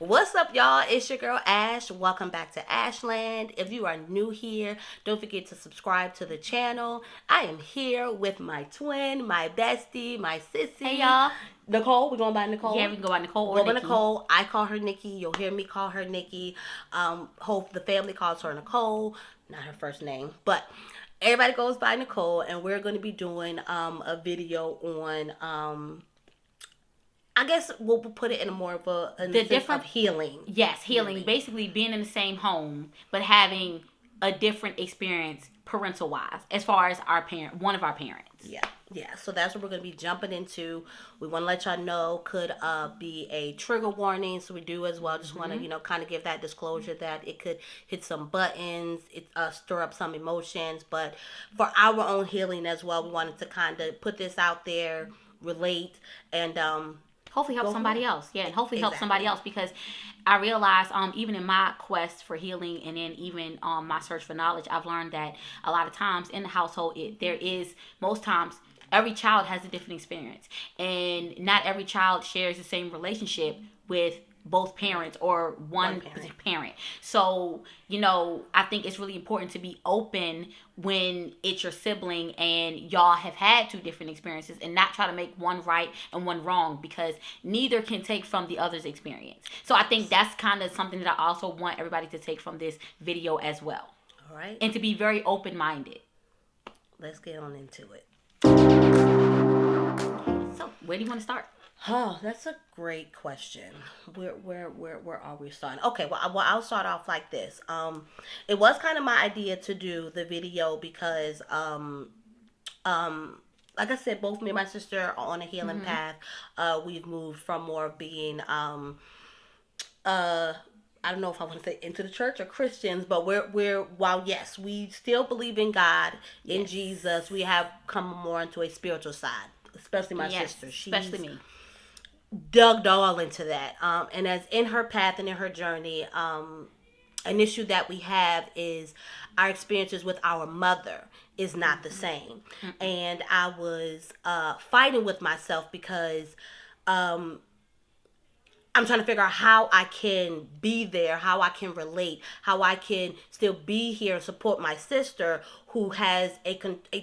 What's up, y'all? It's your girl Ash. Welcome back to Ashland. If you are new here, don't forget to subscribe to the channel. I am here with my twin, my bestie, my sissy. Hey y'all. Nicole, we're going by Nicole. Yeah, we can go by Nicole or Go by Nikki. Nicole. I call her Nikki. You'll hear me call her Nikki. Hope the family calls her Nicole. Not her first name, but everybody goes by Nicole, and we're going to be doing a video on I guess we'll put it in a more of a different of healing. Yes, healing. Basically being in the same home, but having a different experience parental wise, as far as one of our parents. Yeah. So that's what we're gonna be jumping into. We want to let y'all know could be a trigger warning, so we do as well. Just want to kind of give that disclosure that it could hit some buttons, stir up some emotions, but for our own healing as well, we wanted to kind of put this out there, relate, and hopefully help somebody else. Yeah, and hopefully help somebody else, because I realized even in my quest for healing, and then even my search for knowledge, I've learned that a lot of times in the household, most times every child has a different experience, and not every child shares the same relationship with both parents or one parent. So, I think it's really important to be open when it's your sibling and y'all have had two different experiences, and not try to make one right and one wrong, because neither can take from the other's experience. So I think that's kind of something that I also want everybody to take from this video as well. All right. And to be very open-minded. Let's get on into it. So, where do you want to start? Oh, that's a great question. Where are we starting? Okay, well, I'll start off like this. It was kind of my idea to do the video because, like I said, both me and my sister are on a healing path. We've moved from more of being, I don't know if I want to say into the church or Christians, but while yes, we still believe in God, in Jesus, we have come more into a spiritual side, especially my sister. Especially me. Dug all into that. And as in her path and in her journey, an issue that we have is our experiences with our mother is not the same. And I was fighting with myself because I'm trying to figure out how I can be there, how I can relate, how I can still be here and support my sister who has a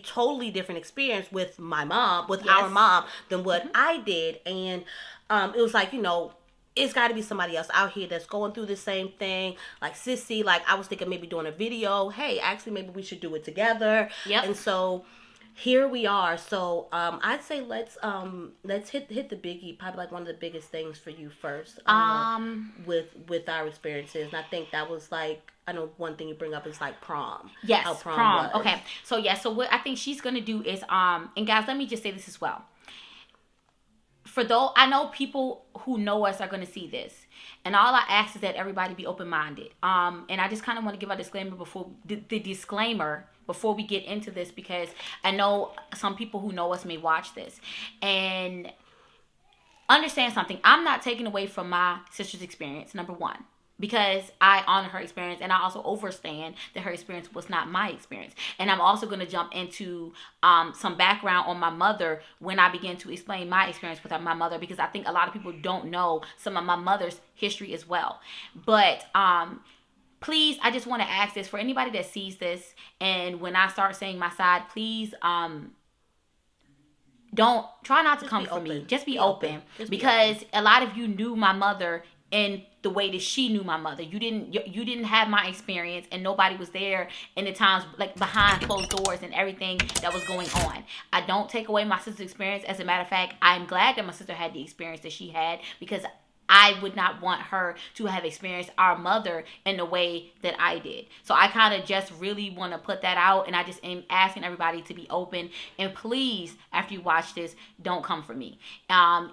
totally different experience with my mom, with our mom, than what I did. And it was like, it's got to be somebody else out here that's going through the same thing. Like Sissy, like I was thinking maybe doing a video. Hey, actually, maybe we should do it together. Yep. And so here we are. So I'd say let's hit the biggie, probably like one of the biggest things for you first. With our experiences, and I think that was like, I know one thing you bring up is like prom. Yes, how prom was. Okay, so what I think she's gonna do is and guys, let me just say this as well. For though I know people who know us are going to see this, and all I ask is that everybody be open-minded. And I just kind of want to give a disclaimer before before we get into this, because I know some people who know us may watch this and understand something. I'm not taking away from my sister's experience, number one, because I honor her experience, and I also understand that her experience was not my experience. And I'm also going to jump into some background on my mother when I begin to explain my experience with my mother, because I think a lot of people don't know some of my mother's history as well. But please, I just want to ask this for anybody that sees this, and when I start saying my side, please don't try not to come for me. Just be open. Because a lot of you knew my mother in the way that she knew my mother. You didn't have my experience, and nobody was there in the times like behind closed doors and everything that was going on. I don't take away my sister's experience. As a matter of fact, I'm glad that my sister had the experience that she had, because I would not want her to have experienced our mother in the way that I did. So I kind of just really want to put that out, and I just am asking everybody to be open. And please, after you watch this, don't come for me.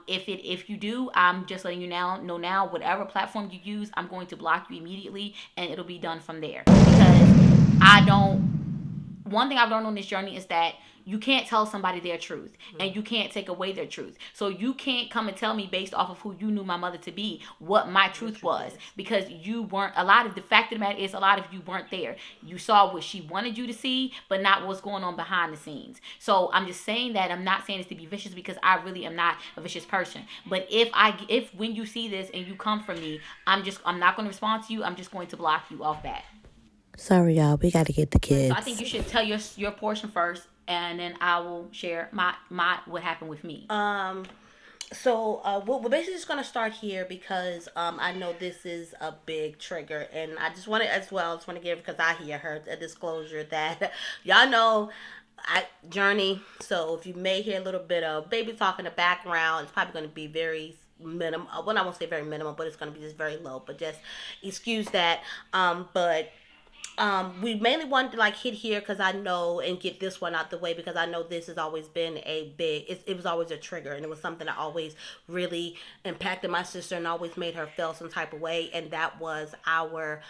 If you do, I'm just letting you know now, whatever platform you use, I'm going to block you immediately, and it'll be done from there. Because I don't one thing I've learned on this journey is that you can't tell somebody their truth, and you can't take away their truth. So you can't come and tell me based off of who you knew my mother to be what my truth was, because you weren't. The fact of the matter is, a lot of you weren't there. You saw what she wanted you to see, but not what's going on behind the scenes. So I'm just saying that. I'm not saying this to be vicious, because I really am not a vicious person. But if when you see this and you come from me, I'm not going to respond to you. I'm just going to block you off that. Sorry, y'all. We got to get the kids. So I think you should tell your portion first, and then I will share my what happened with me. So we're basically just gonna start here because I know this is a big trigger, and I just want to give, because I heard a disclosure that y'all know Journey. So if you may hear a little bit of baby talk in the background, it's probably going to be very minimal. Well, I won't say very minimal, but it's going to be just very low. But just excuse that. We mainly wanted to hit here because I know, and get this one out the way, because I know this has always been it was always a trigger, and it was something that always really impacted my sister and always made her feel some type of way, and that was our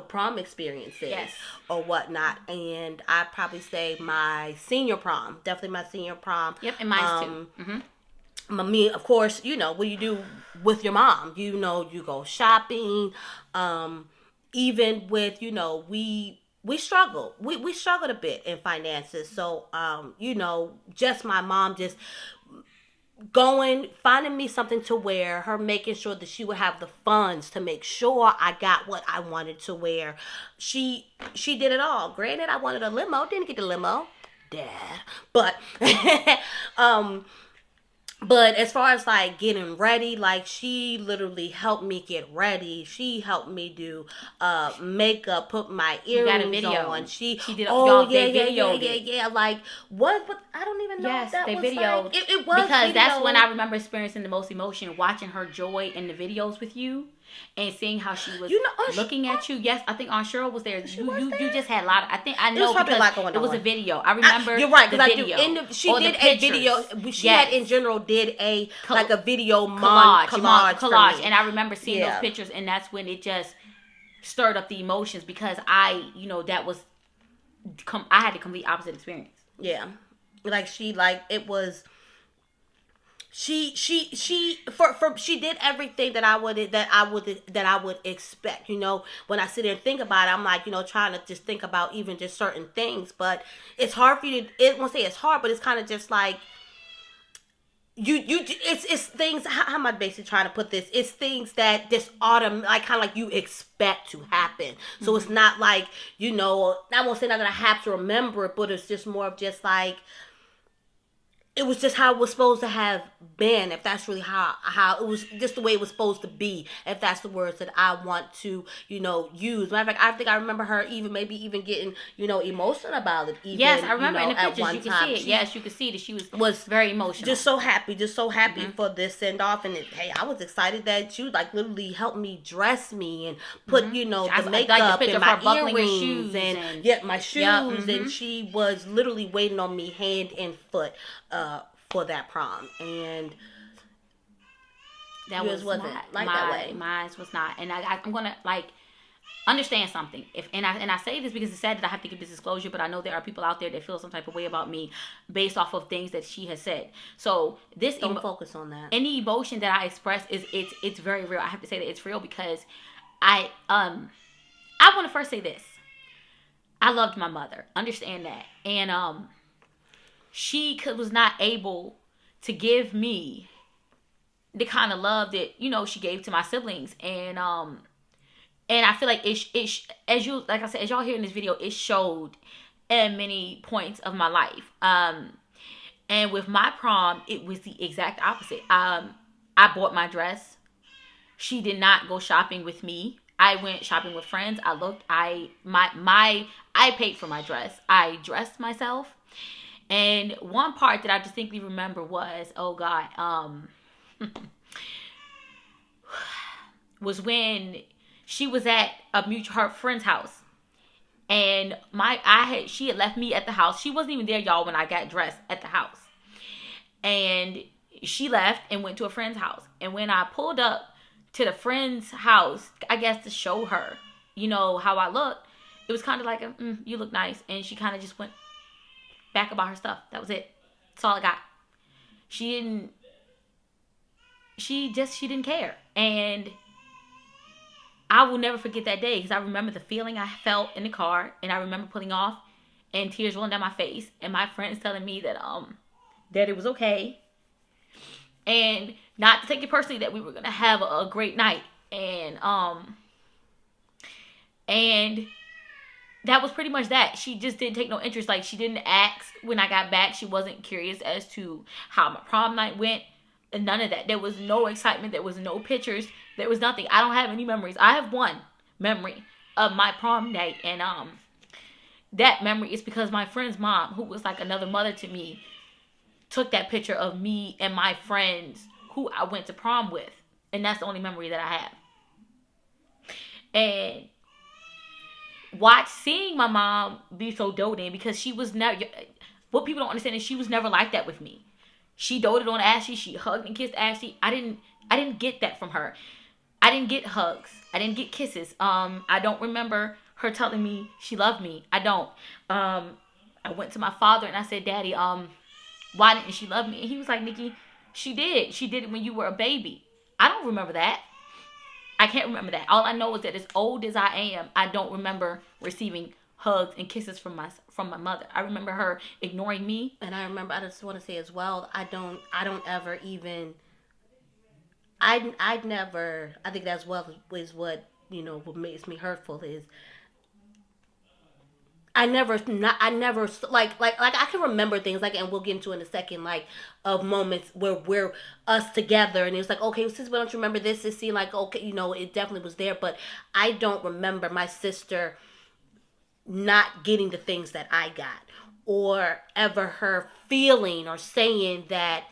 prom experiences, yes, or whatnot. And I'd probably say my senior prom, definitely my senior prom. Yep, and mine too. Mm-hmm. Me, of course, what you do with your mom, you go shopping, even with, we struggled. We struggled a bit in finances. So, just my mom just finding me something to wear, her making sure that she would have the funds to make sure I got what I wanted to wear. She did it all. Granted, I wanted a limo, didn't get the limo, Dad. But, but as far as getting ready, she literally helped me get ready. She helped me do makeup, put my earrings on. She did. Yeah. What? But I don't even know. Yes, if that they was videoed. It was because videoed. That's when I remember experiencing the most emotion, watching her joy in the videos with you. And seeing how she was looking at you. Yes, I think Aunt Cheryl was there. You just had a lot. I know because it was a video. I remember. You're right, because video. She did a video. She had in general did a a video collage, and I remember seeing those pictures, and that's when it just stirred up the emotions, because I had the complete opposite experience. Yeah, it was. She did everything that I would expect. When I sit there and think about it, I'm trying to just think about even just certain things, but it's hard for you to. I won't say it's hard, but it's kind of just it's things. How am I basically trying to put this? It's things that just you expect to happen. So it's not I won't say not gonna have to remember it, but it's just more of just it was just how it was supposed to have been, if that's really how it was, just the way it was supposed to be, if that's the words that I want to, use. Matter of fact, I think I remember her even getting, emotional about it. Even, yes, I remember in the pictures, you could see it. Yes, you could see that she was very emotional. Just so happy for this send-off. And I was excited that she literally helped me dress me and put, the makeup and my earrings and my shoes. And she was literally waiting on me hand and foot. For that prom, and that wasn't that way. Mine was not, and I'm gonna understand something. And I say this because it's sad that I have to give this disclosure, but I know there are people out there that feel some type of way about me based off of things that she has said. So don't focus on that. Any emotion that I express it's very real. I have to say that it's real because I want to first say this. I loved my mother. Understand that, and she was not able to give me the kind of love that she gave to my siblings, and I feel like it as you like I said, as y'all hear in this video, it showed at many points of my life. And with my prom, it was the exact opposite. I bought my dress. She did not go shopping with me. I went shopping with friends. I paid for my dress. I dressed myself. And one part that I distinctly remember was, was when she was at her friend's house, and she had left me at the house. She wasn't even there, y'all, when I got dressed at the house, and she left and went to a friend's house. And when I pulled up to the friend's house, I guess to show her, how I looked, It was kind of like, you look nice. And she kind of just went back about her stuff. That was it. That's all I got. She didn't care. And I will never forget that day because I remember the feeling I felt in the car, and I remember pulling off and tears rolling down my face, and my friends telling me that it was okay and not to take it personally, that we were gonna have a great night. And that was pretty much that. She just didn't take no interest. Like, she didn't ask when I got back. She wasn't curious as to how my prom night went. And none of that. There was no excitement. There was no pictures. There was nothing. I don't have any memories. I have one memory of my prom night. And that memory is because my friend's mom, who was like another mother to me, took that picture of me and my friends who I went to prom with. And that's the only memory that I have. And seeing my mom be so doting, because she was never, what people don't understand is she was never like that with me. She doted on Ashley. She hugged and kissed Ashley. I didn't get that from her. I didn't get hugs. I didn't get kisses. I don't remember her telling me she loved me. I don't. I went to my father and I said, Daddy, why didn't she love me? And he was like, Nikki, she did. She did it when you were a baby. I don't remember that. I can't remember that. All I know is that as old as I am, I don't remember receiving hugs and kisses from my mother. I remember her ignoring me. And I remember, I just want to say as well, I think that's well is what, what makes me hurtful is I never like I can remember things like, and we'll get into in a second, like of moments where we're us together and it's like, okay, since we don't remember this, it seemed like, okay, it definitely was there, but I don't remember my sister not getting the things that I got, or ever her feeling or saying that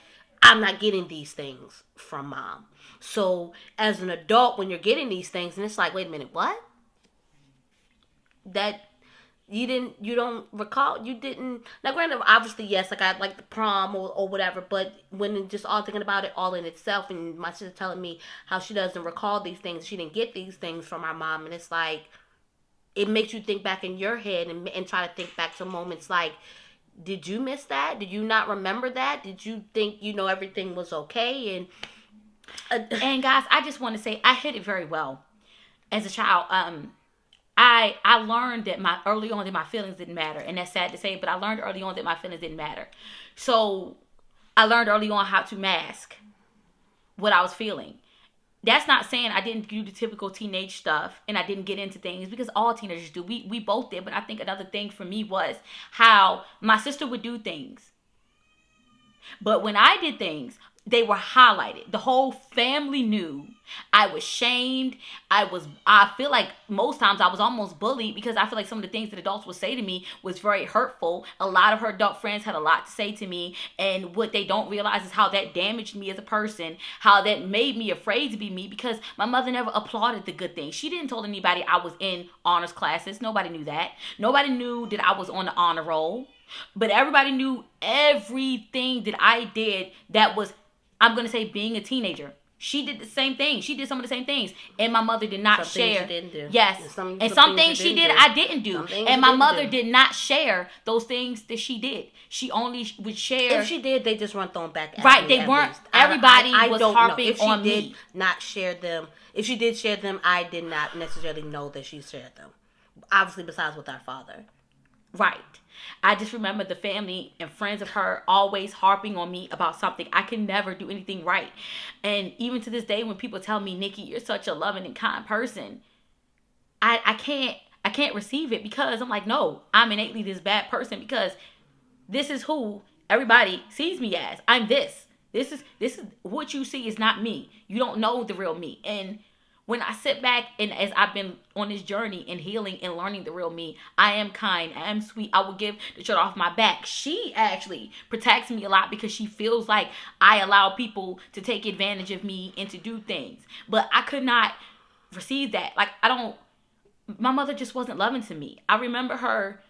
I'm not getting these things from mom. So as an adult, when you're getting these things and it's like, wait a minute, what? That you don't recall, you didn't. Now granted, obviously, yes, like I like the prom or whatever, but when just all thinking about it all in itself, and my sister telling me how she doesn't recall these things, she didn't get these things from our mom, and it's like, it makes you think back in your head and try to think back to moments like, did you miss that? Did you not remember that? Did you think, everything was okay? And guys, I just want to say, I hid it very well as a child. I learned that early on that my feelings didn't matter, and that's sad to say, but I learned early on that my feelings didn't matter. So I learned early on how to mask what I was feeling. That's not saying I didn't do the typical teenage stuff and I didn't get into things, because all teenagers do. We both did, but I think another thing for me was how my sister would do things. But when I did things, they were highlighted. The whole family knew. I was shamed. I feel like most times I was almost bullied, because I feel like some of the things that adults would say to me was very hurtful. A lot of her adult friends had a lot to say to me, and what they don't realize is how that damaged me as a person, how that made me afraid to be me, because my mother never applauded the good things. She didn't tell anybody I was in honors classes. Nobody knew that. Nobody knew that I was on the honor roll. But everybody knew everything that I did that was, I'm going to say, being a teenager. She did the same thing. She did some of the same things. And my mother did not share. Some things you didn't do. Yes. And some things she did, I didn't do. And my mother did not share those things that she did. She only would share. If she did, they just weren't thrown back at right. me. They weren't. Everybody was harping on me. If she did not share them, if she did share them, I did not necessarily know that she shared them. Obviously, besides with our father. Right. I just remember the family and friends of her always harping on me about something. I can never do anything right. And even to this day, when people tell me, Nikki, you're such a loving and kind person, I can't receive it, because I'm like, no, I'm innately this bad person, because this is who everybody sees me as. I'm this. This is what you see is not me. You don't know the real me. And when I sit back and as I've been on this journey and healing and learning the real me, I am kind, I am sweet, I will give the shirt off my back. She actually protects me a lot, because she feels like I allow people to take advantage of me and to do things. But I could not receive that. Like, my mother just wasn't loving to me. I remember her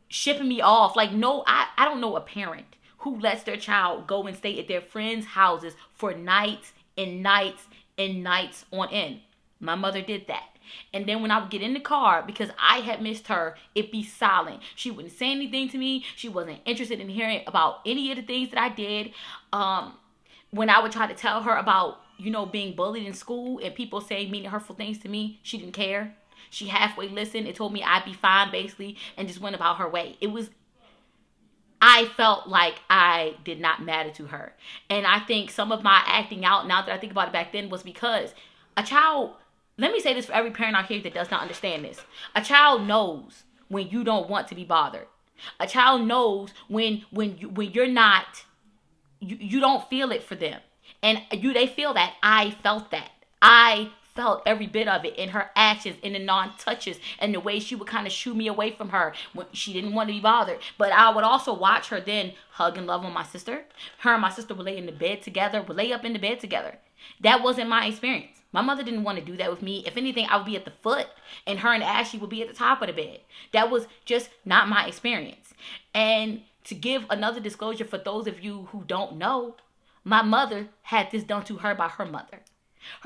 shipping me off. Like, no, I don't know a parent who lets their child go and stay at their friends' houses for nights and nights and nights on end. My mother did that. And then when I would get in the car, because I had missed her, it'd be silent. She wouldn't say anything to me. She wasn't interested in hearing about any of the things that I did. When I would try to tell her about, being bullied in school and people saying mean and hurtful things to me, she didn't care. She halfway listened and told me I'd be fine, basically, and just went about her way. I felt like I did not matter to her. And I think some of my acting out, now that I think about it back then, was because a child, let me say this for every parent out here that does not understand this. A child knows when you don't want to be bothered. A child knows when you're not, you don't feel it for them. And they feel that. I felt that. I felt every bit of it in her actions, in the non-touches, and the way she would kind of shoo me away from her when she didn't want to be bothered. But I would also watch her then hug and love on my sister. Her and my sister would lay in the bed together, would lay up in the bed together. That wasn't my experience. My mother didn't want to do that with me. If anything, I would be at the foot, and her and Ashley would be at the top of the bed. That was just not my experience. And to give another disclosure for those of you who don't know, my mother had this done to her by her mother.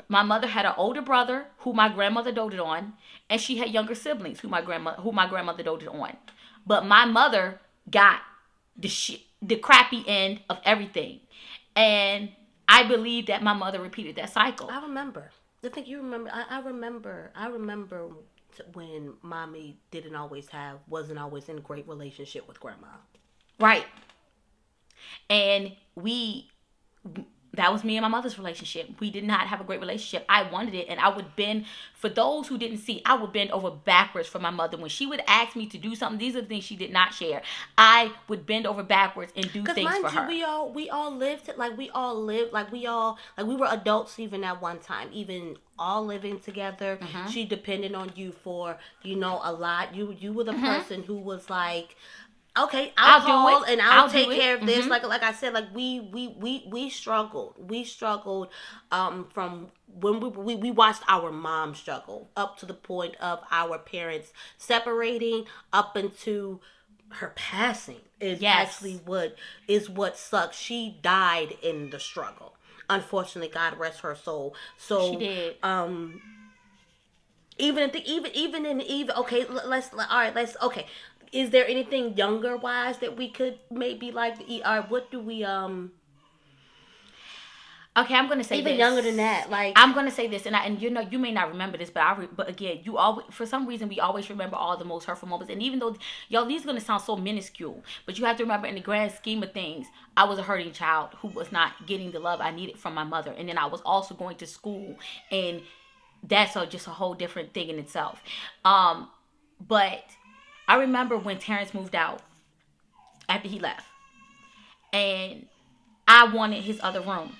My mother had an older brother who my grandmother doted on, and she had younger siblings who my grandmother doted on. But my mother got the crappy end of everything, and I believe that my mother repeated that cycle. I remember. I think you remember. I remember when mommy wasn't always in a great relationship with grandma. Right. And that was me and my mother's relationship. We did not have a great relationship. I wanted it, and I would bend, for those who didn't see, I would bend over backwards for my mother. When she would ask me to do something, these are the things she did not share. I would bend over backwards and do things for her. We all lived like we were adults even at one time, even all living together. Mm-hmm. She depended on you for, a lot. You were the mm-hmm. person who was like, okay, I'll call and I'll take care of this. Mm-hmm. Like I said, like we struggled. We struggled from when we watched our mom struggle up to the point of our parents separating up into her passing is actually what sucks. She died in the struggle. Unfortunately, God rest her soul. So she did. Okay. Is there anything younger wise that we could maybe what do we Okay, I'm gonna say even this. Younger than that, I'm gonna say this, and you may not remember this, but again, you always, for some reason, we always remember all the most hurtful moments, and even though these are gonna sound so minuscule, but you have to remember, in the grand scheme of things, I was a hurting child who was not getting the love I needed from my mother, and then I was also going to school, and that's just a whole different thing in itself. But I remember when Terrence moved out after he left, and I wanted his other room.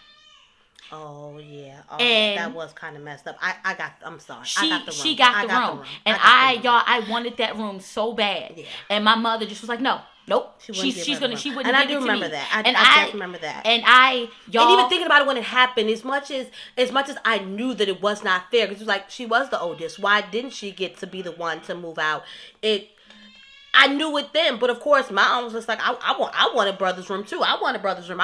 Oh yeah, and that was kind of messed up. I'm sorry. She got the room, and I wanted that room so bad. Yeah. And my mother just was like, nope. She wouldn't give it to me. And I do remember that. I definitely remember that. And even thinking about it when it happened, as much as I knew that it was not fair, because it was like she was the oldest. Why didn't she get to be the one to move out? I knew it then, but of course, my aunt was just like, I wanted brother's room too. I wanted brother's room.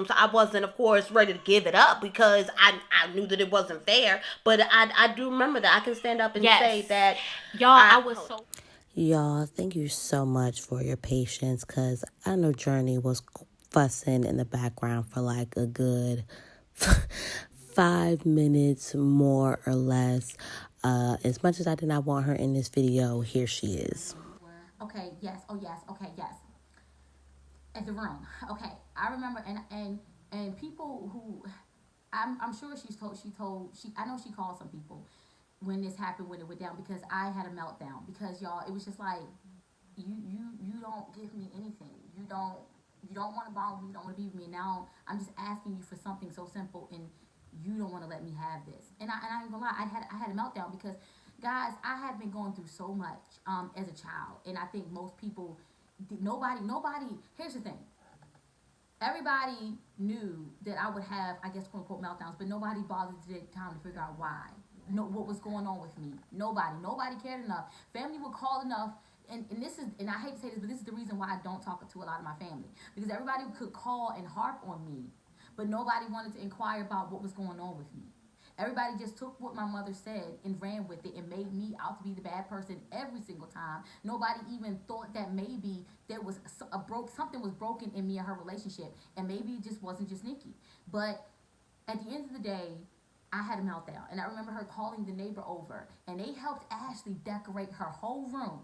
So I wasn't, of course, ready to give it up because I knew that it wasn't fair. But I do remember that. I can stand up and say that. Y'all, thank you so much for your patience, because I know Journey was fussing in the background for like a good 5 minutes, more or less. As much as I did not want her in this video, here she is. Okay, yes. Oh, yes. Okay, yes. At the room. Okay, I remember, and people who, I'm sure I know she called some people when this happened, when it went down, because I had a meltdown, because y'all, it was just like, you don't give me anything. You don't want to bond with me, you don't want to be with me. Now I'm just asking you for something so simple, and you don't want to let me have this. And I ain't gonna lie, I had a meltdown because, guys, I have been going through so much as a child, and I think most people, nobody. Here's the thing: everybody knew that I would have, I guess, quote unquote, meltdowns, but nobody bothered to take time to figure out why. What was going on with me? Nobody cared enough. Family would call enough. And this is, and I hate to say this, but this is the reason why I don't talk to a lot of my family, because everybody could call and harp on me, but nobody wanted to inquire about what was going on with me. Everybody just took what my mother said and ran with it and made me out to be the bad person every single time. Nobody even thought that maybe there was something was broken in me and her relationship, and maybe it just wasn't just Nikki. But at the end of the day, I had a meltdown, and I remember her calling the neighbor over, and they helped Ashley decorate her whole room,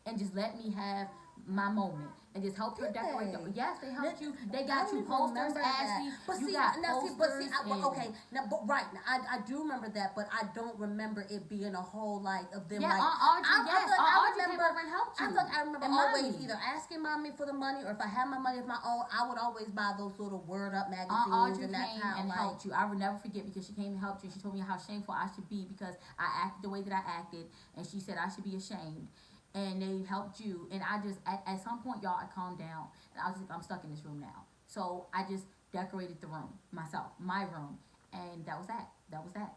and just let me have my moment, and just helped her decorate. Yes, they helped you. They got you posters, Ashley. But you see, got now, posters. okay, now, but right now, I do remember that, but I don't remember it being a whole like of them. Yeah, like, Aunt Audrey, yes, Aunt Audrey came remember over and helped you. I remember And always mommy. either asking mommy for the money, or if I had my money of my own, I would always buy those little Word Up magazines. Aunt Audrey and that's came how, and like, helped you. I will never forget, because she came and helped you. She told me how shameful I should be because I acted the way that I acted, and she said I should be ashamed. And they helped you, and I just at some point, y'all, I calmed down, and I was like, I'm stuck in this room now. So I just decorated the room myself, my room, and that was that. That was that.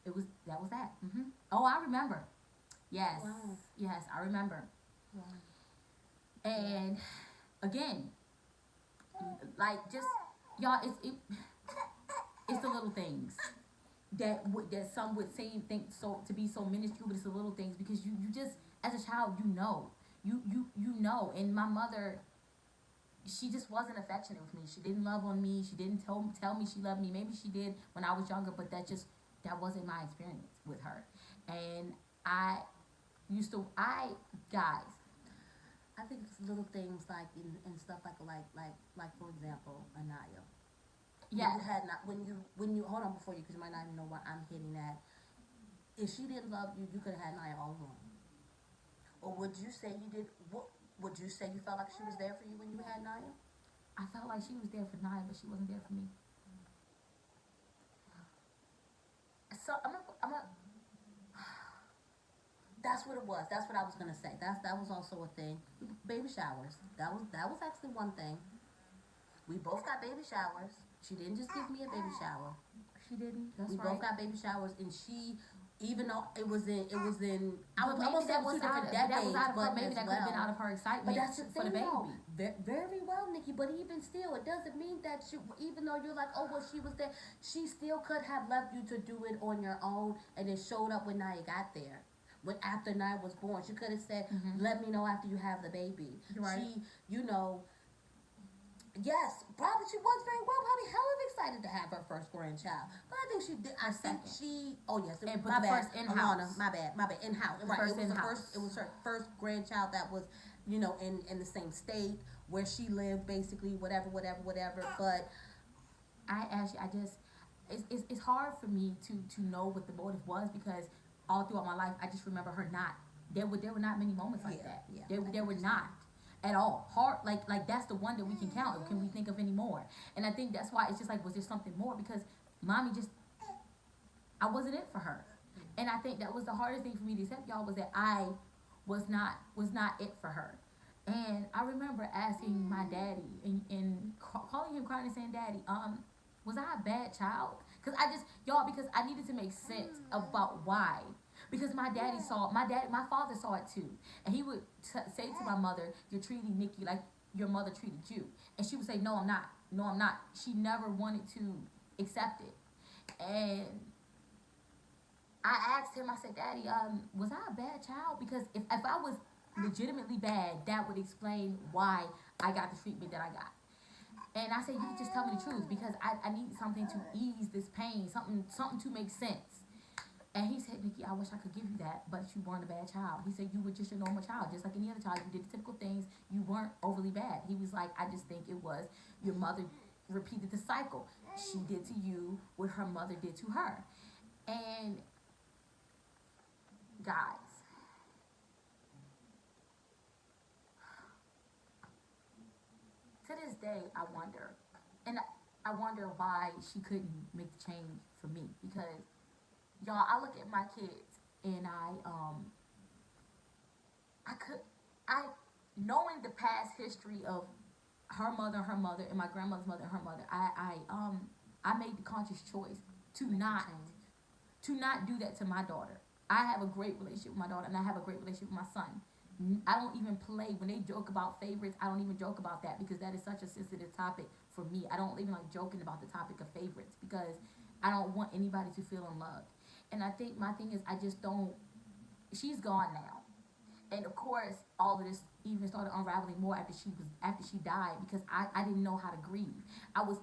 That was that. Oh, I remember. Yes, Wow. yes, I remember. Wow. And again, like, just y'all, it's the little things that some would think so to be so minuscule, but it's the little things, because you just, as a child, you know, and my mother, she just wasn't affectionate with me. She didn't love on me. She didn't tell me she loved me. Maybe she did when I was younger, but that wasn't my experience with her. And guys, I think it's little things like and stuff like for example, Anaya. yeah, You had not when you hold on before you, because you might not even know what I'm hitting at. If she didn't love you, you could have had Naya all along. Or would you say you did? What would you say? You felt like she was there for you when you had Naya? I felt like she was there for Naya, but she wasn't there for me. So I'm a. That's what it was. That's what I was gonna say. That was also a thing. Baby showers. That was actually one thing. We both got baby showers. She didn't just give me a baby shower. She didn't. That's We right. both got baby showers, and she, even though it was in, I would Maybe almost say that it was was two out different of, decades, that was out of her. but Maybe as that could have been well. out of her excitement But that's the for the thing, baby. though. Very well, Nikki. But even still, it doesn't mean that even though you're like, oh well, she was there, she still could have left you to do it on your own, and then showed up when Naya got there. When after Naya was born, she could have said, "Let me know after you have the baby." Right. She, yes, probably she was very well, probably hell of excited to have her first grandchild. But I think she did. I think she. Oh yes, And my the bad. first in-house. Alana, my bad. In-house. Right. First It was in-house. It was her first grandchild that was, in the same state where she lived, basically. Whatever. But It's hard for me to know what the motive was, because all throughout my life I just remember her not. There were not many moments like that. Yeah. There were not at all. Hard, like that's the one that we can count. Can we think of any more? And I think that's why it's just like, was there something more? Because mommy just, I wasn't it for her. And I think that was the hardest thing for me to accept, y'all, was that I was not it for her. And I remember asking my daddy and calling him, crying and saying, "Daddy, was I a bad child?" Because because I needed to make sense about why. Because my father saw it too. And he would say to my mother, "You're treating Nikki like your mother treated you." And she would say, "No, I'm not. No, I'm not." She never wanted to accept it. And I asked him, I said, "Daddy, was I a bad child?" Because if I was legitimately bad, that would explain why I got the treatment that I got. And I said, "You can just tell me the truth, because I need something to ease this pain, something to make sense." And he said, "Nikki, I wish I could give you that, but you weren't a bad child." He said, "You were just a normal child, just like any other child. You did the typical things. You weren't overly bad." He was like, "I just think it was your mother repeated the cycle. She did to you what her mother did to her." And guys, to this day, I wonder. And I wonder why she couldn't make the change for me. Because, y'all, I look at my kids, and knowing the past history of her mother, and my grandmother's mother, and her mother, I made the conscious choice to not do that to my daughter. I have a great relationship with my daughter, and I have a great relationship with my son. I don't even play when they joke about favorites. I don't even joke about that, because that is such a sensitive topic for me. I don't even like joking about the topic of favorites, because I don't want anybody to feel unloved. And I think my thing is, I just don't. She's gone now, and of course, all of this even started unraveling more after she died, because I didn't know how to grieve. I was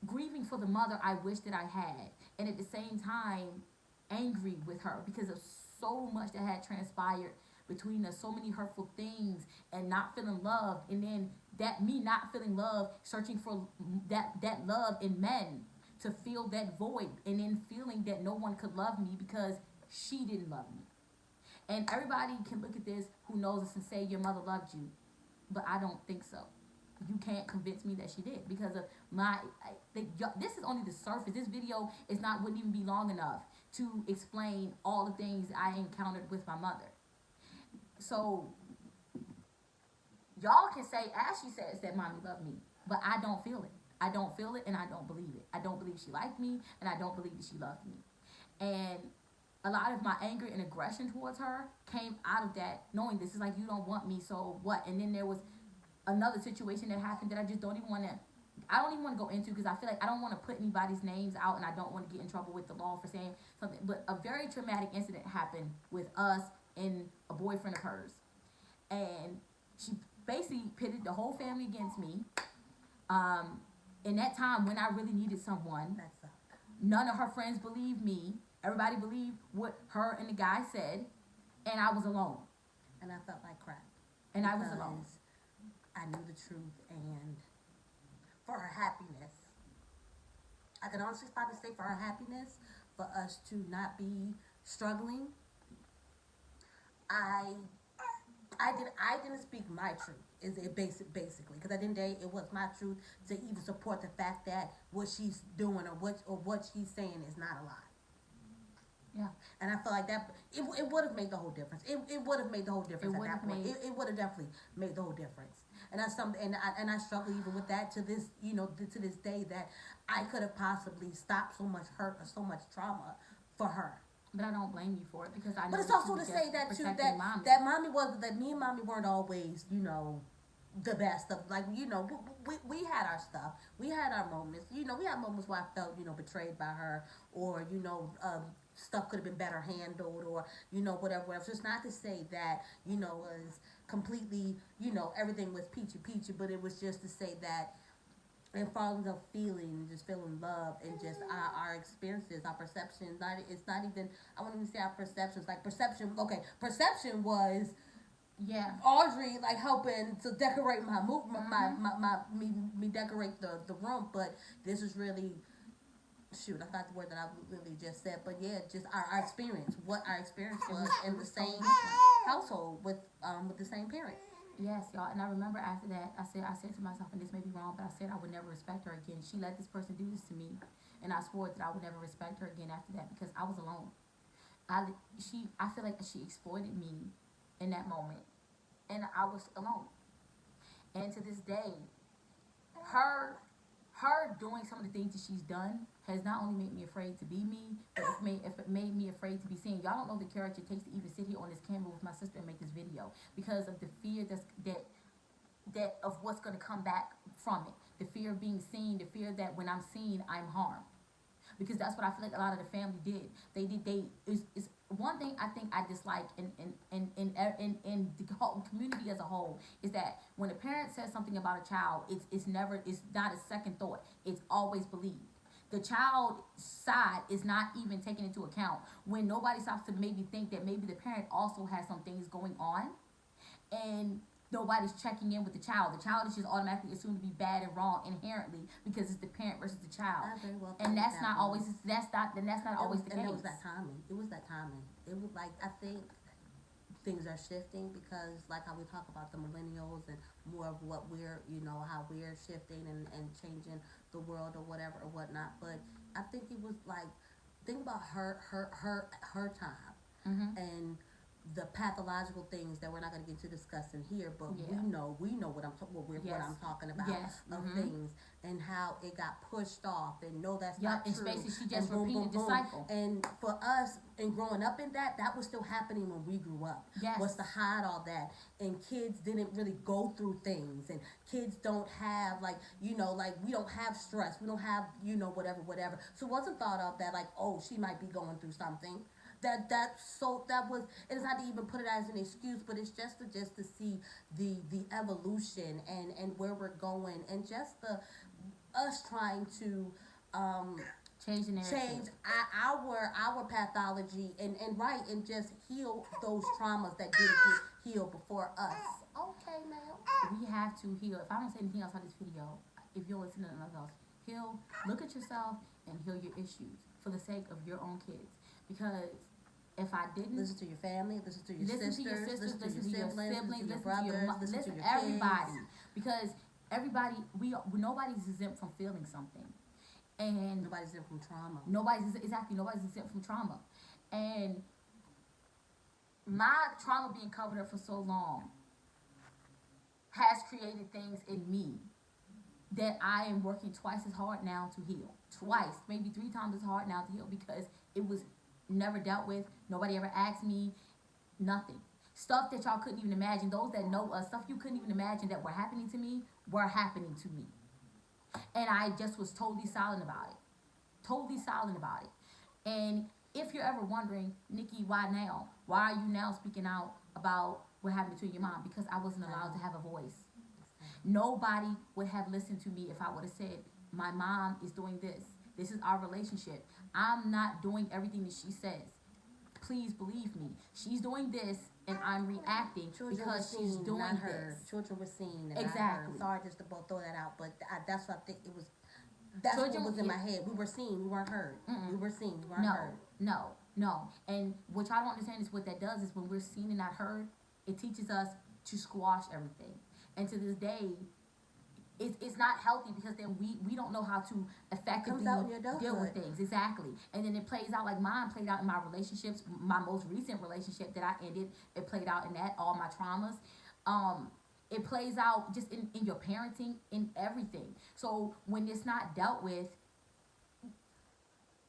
grieving for the mother I wish that I had, and at the same time, angry with her because of so much that had transpired between us, so many hurtful things, and not feeling loved, and then that me not feeling love, searching for that love in men, to fill that void, and then feeling that no one could love me because she didn't love me. And everybody can look at this who knows us and say your mother loved you, but I don't think so. You can't convince me that she did, because of this is only the surface. This video wouldn't even be long enough to explain all the things I encountered with my mother. So y'all can say, as she says, that mommy loved me, but I don't feel it. I don't feel it, and I don't believe it. I don't believe she liked me, and I don't believe that she loved me. And a lot of my anger and aggression towards her came out of that, knowing this is like, you don't want me, so what? And then there was another situation that happened that I just don't even want to go into, because I feel like I don't want to put anybody's names out, and I don't want to get in trouble with the law for saying something. But a very traumatic incident happened with us and a boyfriend of hers, and she basically pitted the whole family against me. In that time when I really needed someone, none of her friends believed me. Everybody believed what her and the guy said, and I was alone. And I felt like crap. And I was alone. I knew the truth, and for her happiness, I can honestly probably say for her happiness, for us to not be struggling, I didn't speak my truth. Is it basically, because at the end of the day, it was my truth to even support the fact that what she's doing or what she's saying is not a lie. Yeah. And I feel like that it would have made the whole difference. It would have made the whole difference at that point. It would have definitely made the whole difference. And that's something, and I struggle even with that to this, to this day, that I could have possibly stopped so much hurt or so much trauma for her. But I don't blame you for it, because I know. But it's also to say that too, that me and mommy weren't always, the best of, like, we had our stuff, we had our moments, we had moments where I felt, betrayed by her, or stuff could have been better handled, or whatever else. Just not to say that was completely, everything was peachy, but it was just to say that, and falling of feeling, just feeling love, and just our experiences, our perceptions. It's not even, I won't even say our perceptions. Like perception was, yeah, Audrey like helping to decorate my me decorate the room. But this is really, shoot, I forgot the word that I really just said. But yeah, just our experience, what our experience was in the same household with the same parent. Yes, y'all. And I remember after that, I said to myself, and this may be wrong, but I said I would never respect her again. She let this person do this to me, and I swore that I would never respect her again after that, because I was alone. I feel like she exploited me in that moment, and I was alone. And to this day, her doing some of the things that she's done has not only made me afraid to be me, but it made me afraid to be seen. Y'all don't know the courage it takes to even sit here on this camera with my sister and make this video, because of the fear that of what's going to come back from it. The fear of being seen, the fear that when I'm seen, I'm harmed. Because that's what I feel like a lot of the family did. It's one thing I think I dislike in the whole community as a whole, is that when a parent says something about a child, it's not a second thought. It's always believed. The child's side is not even taken into account, when nobody stops to maybe think that maybe the parent also has some things going on, and nobody's checking in with the child. The child is just automatically assumed to be bad and wrong inherently, because it's the parent versus the child. And that's not always the case. And it was that timing. It was like, I think things are shifting, because like how we talk about the millennials and more of what we're, how we're shifting and changing the world or whatever or whatnot. But I think it was like, think about her time, and the pathological things that we're not going to get to discussing here, but Yeah. we know what what Yes. I'm talking about Yes. of Mhm. things and how it got pushed off and no, that's Yep, not and true. basically she And just boom, boom, repeated the boom. cycle. And for us, and growing up in that, that was still happening when we grew up. Yes. Was to hide all that, and kids didn't really go through things, and kids don't have like like we don't have stress, we don't have whatever. So it wasn't thought of that like, oh, she might be going through something. That was, it is not to even put it as an excuse, but it's just to see the evolution and where we're going, and just the us trying to Change the narrative. change our pathology and right, and just heal those traumas that didn't get healed before us. Okay, ma'am. We have to heal. If I don't say anything else on this video, if you're listening to nothing else, heal, look at yourself and heal your issues for the sake of your own kids. Because if I didn't, Listen to your family, listen to your listen sisters, to your sisters, listen to your siblings, listen to your listen brothers, to your listen to listen your everybody. kids. Because everybody, nobody's exempt from feeling something. And Nobody's exempt from trauma. nobody's exempt from trauma. And my trauma being covered up for so long has created things in me that I am working twice as hard now to heal. Twice, maybe 3 times as hard now to heal, because it was never dealt with. Nobody ever asked me. Nothing. Stuff that y'all couldn't even imagine. Those that know us, stuff you couldn't even imagine that were happening to me, were happening to me. And I just was totally silent about it. Totally silent about it. And if you're ever wondering, Nikki, why now? Why are you now speaking out about what happened to your mom? Because I wasn't allowed to have a voice. Nobody would have listened to me if I would have said, my mom is doing this. This is our relationship. I'm not doing everything that she says. Please believe me. She's doing this and I'm reacting Children because were she's seen, doing not heard. this. Children were seen and Exactly. not heard. Sorry just to both throw that out, but that's what I think it was. That's Children, what was in my head. We were seen, we weren't heard. We were seen, we weren't heard. No. And what y'all don't understand is what that does is when we're seen and not heard, it teaches us to squash everything. And to this day, it's not healthy, because then we don't know how to effectively Comes out in your deal with adulthood. things. Exactly. And then it plays out like mine played out in my relationships. My most recent relationship that I ended, it played out in that, all my traumas. It plays out just in your parenting, in everything. So when it's not dealt with,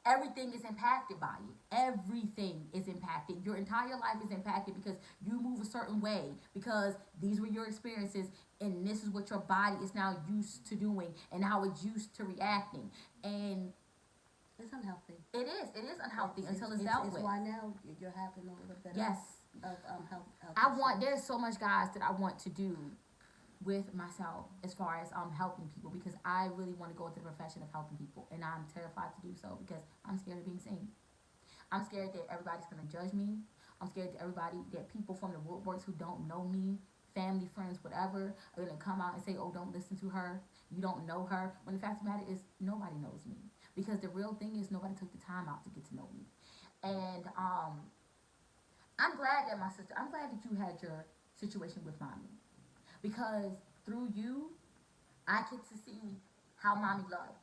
everything is impacted by it. Everything is impacted. Your entire life is impacted because you move a certain way, because these were your experiences and this is what your body is now used to doing and how it's used to reacting. And It's unhealthy. it is unhealthy until it's dealt it's with. why now you're having a little bit Yes. of health There's so much, guys, that I want to do with myself as far as helping people, because I really want to go into the profession of helping people, and I'm terrified to do so because I'm scared of being seen. I'm scared that everybody's going to judge me. I'm scared that people from the woodworks who don't know me, family, friends, whatever, are going to come out and say, oh, don't listen to her, you don't know her, when the fact of the matter is nobody knows me, because the real thing is nobody took the time out to get to know me. And I'm glad that you had your situation with mommy, because through you, I get to see how mommy loved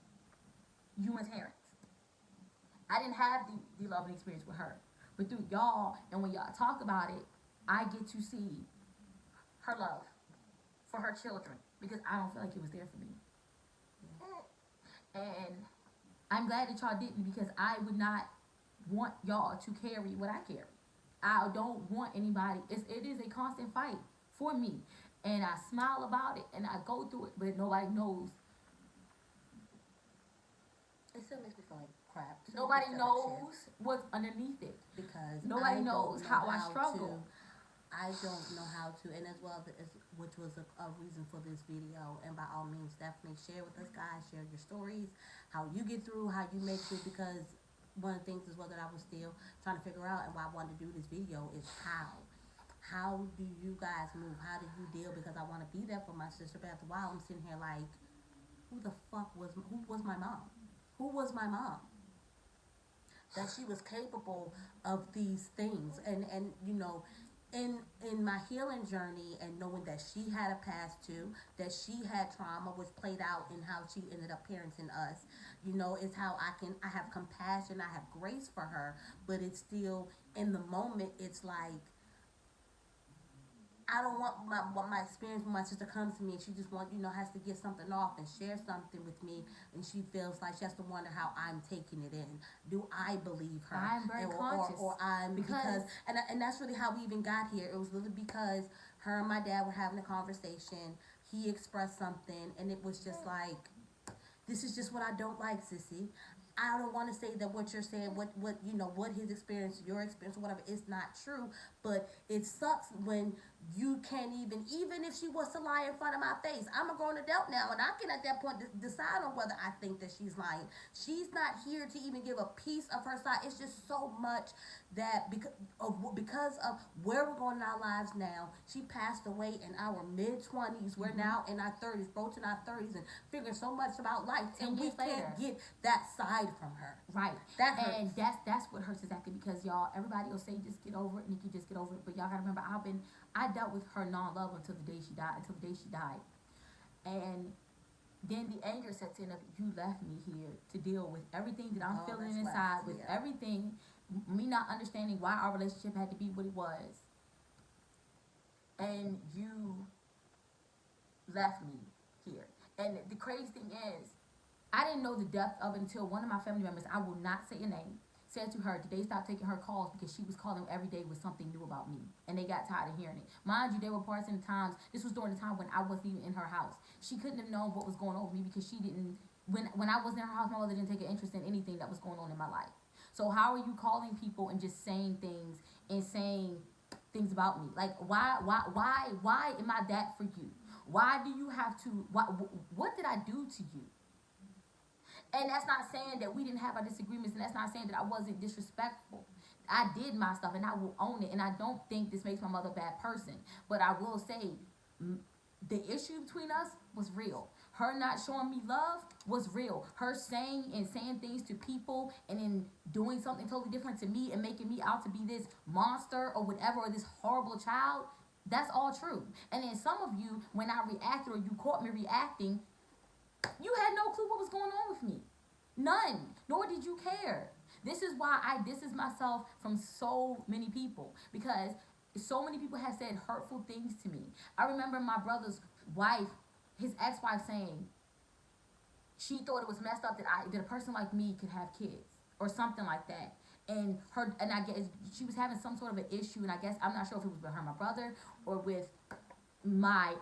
you and Terrence. I didn't have the loving experience with her, but through y'all, and when y'all talk about it, I get to see her love for her children, because I don't feel like it was there for me. And I'm glad that y'all didn't, because I would not want y'all to carry what I carry. I don't want anybody. It is a constant fight for me, and I smile about it and I go through it, but nobody knows. It still makes me feel like crap. It still Nobody makes me feel like knows what's underneath it. shit, because Nobody I knows don't know how I struggle. I don't know how to, and as well, which was a reason for this video. And by all means, definitely share with us, guys. Share your stories, how you get through, how you make it. Because one of the things as well that I was still trying to figure out, and why I wanted to do this video, is how do you guys move? How do you deal? Because I want to be there for my sister, but after a while, I'm sitting here like, who was my mom? Who was my mom? That she was capable of these things, and in my healing journey, and knowing that she had a past too, that she had trauma, which played out in how she ended up parenting us, is how I have compassion, I have grace for her, but it's still, in the moment, it's like, I don't want my experience when my sister comes to me and she just has to get something off and share something with me, and she feels like she has to wonder how I'm taking it in. Do I believe her? I'm very conscious. Or I'm because and that's really how we even got here. It was really because her and my dad were having a conversation. He expressed something, and it was just like, this is just what I don't like, sissy. I don't want to say that what you're saying, what his experience, your experience, or whatever, is not true. But it sucks when you can't even if she was to lie in front of my face. I'm a grown adult now, and I can at that point decide on whether I think that she's lying. She's not here to even give a piece of her side. It's just so much that because of where we're going in our lives now. She passed away in our mid-20s. We're now in our 30s, approaching our 30s, and figuring so much about life, and we can't get that side from her. Right. That hurts. And that's what hurts exactly, because y'all, everybody will say just get over it, Nikki, just get over it. But y'all gotta remember, I dealt with her non-love until the day she died. And then the anger sets in of, you left me here to deal with everything that I'm feeling inside, with everything, me not understanding why our relationship had to be what it was. And you left me here. And the crazy thing is, I didn't know the depth of it until one of my family members, I will not say a name, said to her, did they stop taking her calls because she was calling every day with something new about me? And they got tired of hearing it. Mind you, there were parts in the times, this was during the time when I wasn't even in her house. She couldn't have known what was going on with me because she didn't, when I was in her house, my mother didn't take an interest in anything that was going on in my life. So how are you calling people and just saying things and saying things about me? Like, why am I that for you? Why do you have to, what did I do to you? And that's not saying that we didn't have our disagreements, and that's not saying that I wasn't disrespectful. I did my stuff, and I will own it, and I don't think this makes my mother a bad person. But I will say, the issue between us was real. Her not showing me love was real. Her saying things to people and then doing something totally different to me and making me out to be this monster or whatever, or this horrible child, that's all true. And then some of you, when I reacted or you caught me reacting, you had no clue what was going on with me. None. Nor did you care. This is why I distance myself from so many people, because so many people have said hurtful things to me. I remember my brother's wife, his ex-wife, saying she thought it was messed up that a person like me could have kids or something like that. And I guess she was having some sort of an issue, and I guess I'm not sure if it was with her and my brother or with my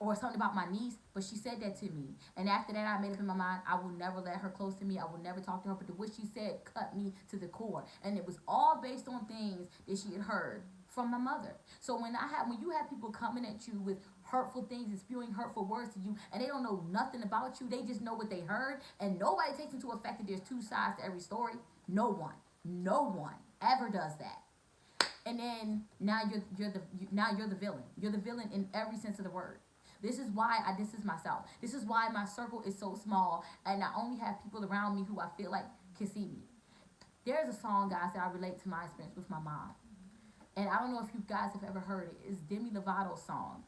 or something about my niece, but she said that to me. And after that, I made up in my mind, I will never let her close to me. I will never talk to her. But what she said cut me to the core. And it was all based on things that she had heard from my mother. So when you have people coming at you with hurtful things and spewing hurtful words to you, and they don't know nothing about you, they just know what they heard, and nobody takes into effect that there's two sides to every story. No one ever does that. And then now you're the villain. You're the villain in every sense of the word. This is why I distance myself. This is why my circle is so small, and I only have people around me who I feel like can see me. There's a song, guys, that I relate to my experience with my mom. And I don't know if you guys have ever heard it. It's Demi Lovato's song.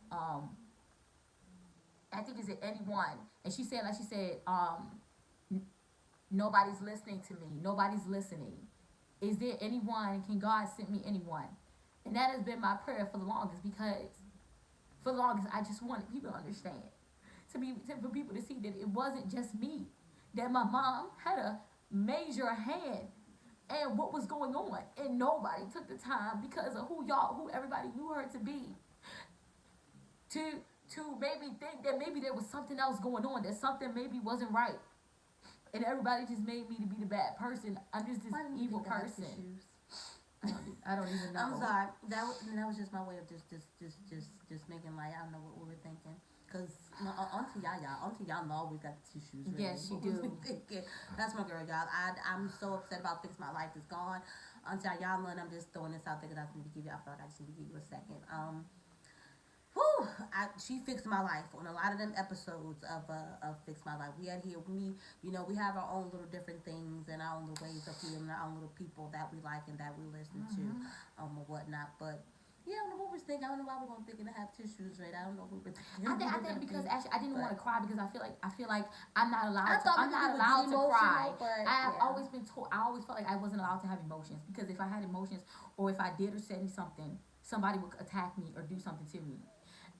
I think it's at Anyone. And she said, nobody's listening to me. Nobody's listening. Is there anyone? Can God send me anyone? And that has been my prayer for the longest, because for the longest, I just wanted people to understand, for people to see that it wasn't just me, that my mom had a major hand in what was going on, and nobody took the time, because of who everybody knew her to be, to maybe think that maybe there was something else going on, that something maybe wasn't right, and everybody just made me to be the bad person. I'm just this evil person. I don't even know. I'm sorry. That was just my way of just making light. I don't know what we were thinking. Cause Auntie Yaya always got the tissues ready. Yes, she do. That's my girl, y'all. I'm so upset about Fix My Life is gone. Auntie Yaya, and I'm just throwing this out there because I feel like I just need to give you a second. She fixed my life on a lot of them episodes of Fix My Life. We have our own little different things and our own little ways of feeling, our own little people that we like and that we listen to, or whatnot. But yeah, I don't know what we're thinking. I don't know why we're gonna thinking to have tissues, right? I don't know what we're thinking. I think because actually I didn't want to cry, because I feel like I'm not allowed to cry. I always been told, I always felt like I wasn't allowed to have emotions, because if I had emotions, or if I did or said something, somebody would attack me or do something to me.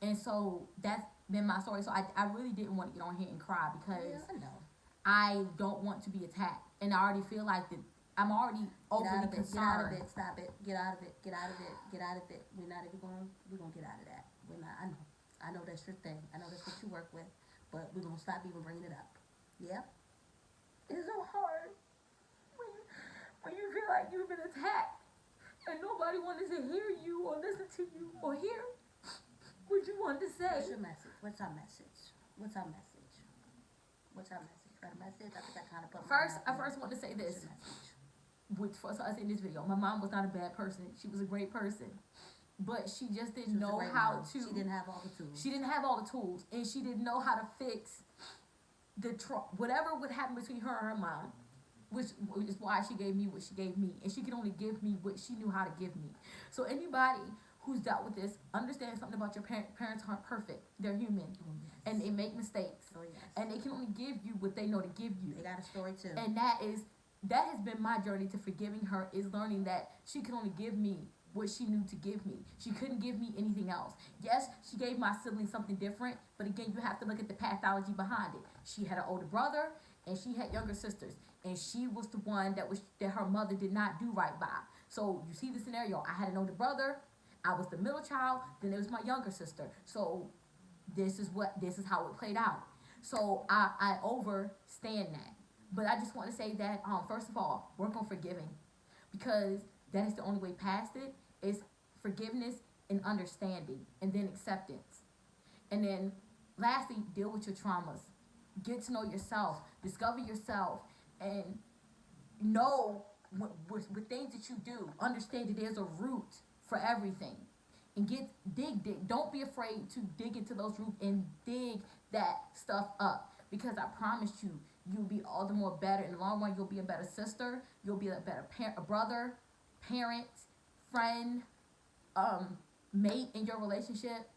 And so that's been my story. So I really didn't want to get on here and cry because Yeah, I know. I don't want to be attacked. And I already feel like that I'm already Get overly out of it. Get out concerned. of it. Stop it. Get out of it. Get out of it. Get out of it. We're not even going. We're gonna get out of that. We're not. I know. I know that's your thing. I know that's what you work with. But we're gonna stop even bringing it up. Yeah. It's so hard when you feel like you've been attacked and nobody wanted to hear you or listen to you or hear what you wanted to What's say. your message? What's our message? What's our message? What's our message? Got a message? I think I kind of put. I first want to say What's this. your message? For us in this video, my mom was not a bad person. She was a great person, but she just She didn't was a know great how mom. to. She didn't have all the tools. She didn't have all the tools, and she didn't know how to fix whatever would happen between her and her mom, which is why she gave me what she gave me, and she could only give me what she knew how to give me. So anybody who's dealt with this, understand something about your parents aren't perfect. They're human, and they make mistakes, Oh yes. and they can only give you what they know to give you. They got a story too. And that has been my journey to forgiving her, is learning that she could only give me what she knew to give me. She couldn't give me anything else. Yes, she gave my siblings something different, but again, you have to look at the pathology behind it. She had an older brother and she had younger sisters, and she was the one that her mother did not do right by. So you see the scenario. I had an older brother, I was the middle child, then there was my younger sister. So this is how it played out. So I overstand that. But I just want to say that, first of all, work on forgiving, because that is the only way past it, is forgiveness and understanding, and then acceptance. And then lastly, deal with your traumas. Get to know yourself, discover yourself, and know with things that you do, understand that there's a root for everything. And dig. Don't be afraid to dig into those roots and dig that stuff up. Because I promise you, you'll be all the more better. In the long run, you'll be a better sister. You'll be a better a brother, parent, friend, mate in your relationship.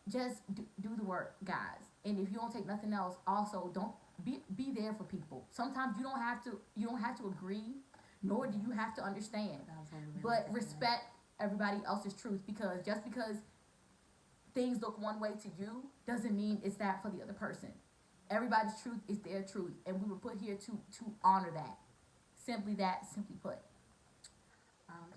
Just do the work, guys. And if you don't take nothing else, also don't be there for people. Sometimes you don't have to agree, nor do you have to understand. But respect everybody else's truth, because just because things look one way to you doesn't mean it's that for the other person. Everybody's truth is their truth, and we were put here to honor that. Simply put.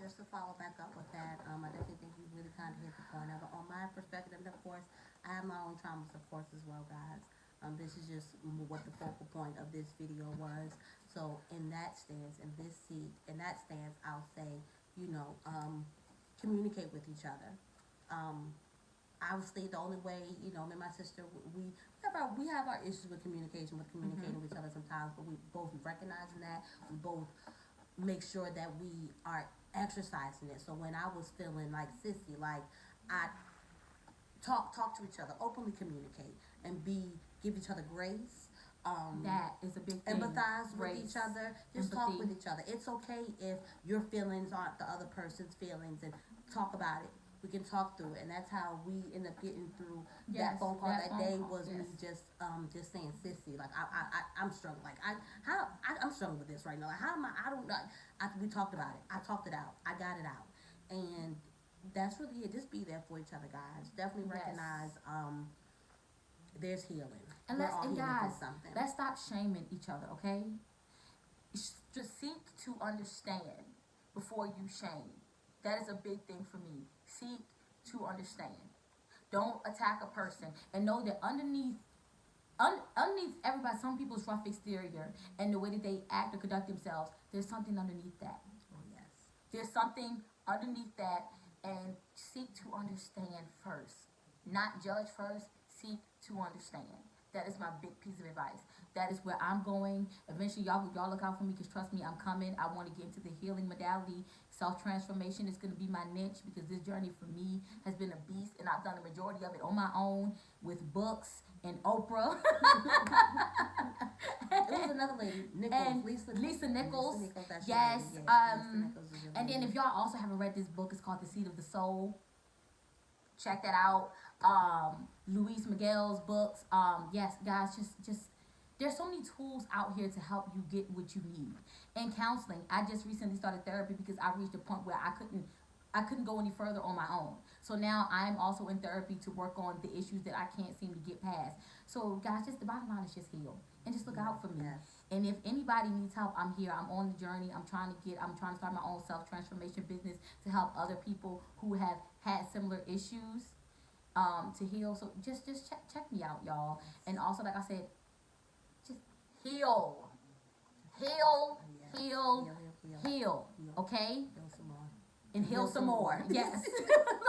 Just to follow back up with that, I definitely think you really kind of hit the point of it. On my perspective, and of course, I have my own traumas, of course, as well, guys. This is just what the focal point of this video was. So in that stance, I'll say, communicate with each other. Obviously, the only way, me and my sister, we have our issues with communicating with each other sometimes, but we both recognizing that. We both make sure that we are exercising it. So when I was feeling like sissy, like I talk to each other, openly communicate, and give each other grace. That is a big thing. Empathize Grace. with each other. Just Empathy. talk with each other. It's okay if your feelings aren't the other person's feelings, and talk about it. We can talk through it, and that's how we end up getting through Yes, that phone call that phone day. call, Was me yes. just saying sissy, like I'm struggling, like I'm struggling with this right now. Like how am I don't know. We talked about it. I talked it out. I got it out, and that's really it. Just be there for each other, guys. Definitely Yes. recognize there's healing. And We're all healing guys, from something. let's stop shaming each other, okay? Just seek to understand before you shame. That is a big thing for me. Seek to understand. Don't attack a person, and know that underneath everybody, some people's rough exterior and the way that they act or conduct themselves, there's something underneath that. Oh yes. There's something underneath that, and seek to understand first. Not judge first, seek to understand. That is my big piece of advice. That is where I'm going. Eventually, y'all look out for me, because trust me, I'm coming. I want to get into the healing modality. Self-transformation is going to be my niche, because this journey for me has been a beast, and I've done the majority of it on my own with books and Oprah. It was another lady, Nichols, And Lisa Nichols. that's Yes. your lady. Yeah, Lisa Nichols is your And then lady. if y'all also haven't read this book, it's called The Seed of the Soul. Check that out. Luis Miguel's books. Yes, guys, just there's so many tools out here to help you get what you need. And counseling. I just recently started therapy because I reached a point where I couldn't I couldn't go any further on my own. So now I'm also in therapy to work on the issues that I can't seem to get past. So guys, just the bottom line is just heal and just look out for me. Yes. And if anybody needs help, I'm here. I'm on the journey. I'm trying to start my own self-transformation business to help other people who have had similar issues to heal. So just check me out, y'all. And also, like I said, just heal. Heal, heal, heal. Okay? Heal some more. And heal Heal some some more. more. Yes.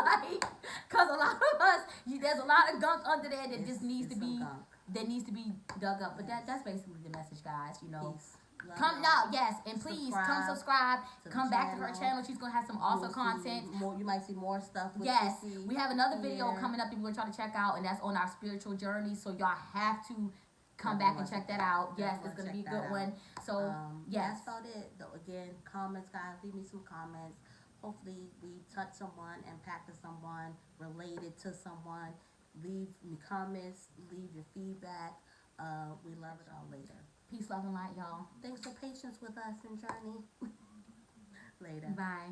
Like, cause a lot of us, there's a lot of gunk under there that It's- just needs it's to some be gunk. dug up. But Yes. that's basically the message, guys. You know. Peace. Love Come y'all. no, yes, and please come Subscribe subscribe. to the Come back to her channel. channel. She's gonna have some awesome You'll see content. More, you might see more stuff. With Yes, Sissy we have another video here. coming up that we're gonna try to check out, and that's on our spiritual journey. So y'all have to come Definitely back and wanna check check that out. Yes, Definitely it's gonna wanna be a check good that one. So yes, That's about it. Though again, comments, guys. Leave me some comments. Hopefully, we touch someone, impacted someone, related to someone. Leave me comments. Leave your feedback. We love it all later. peace, love, and light, y'all. Thanks for patience with us and journey. Later. Bye.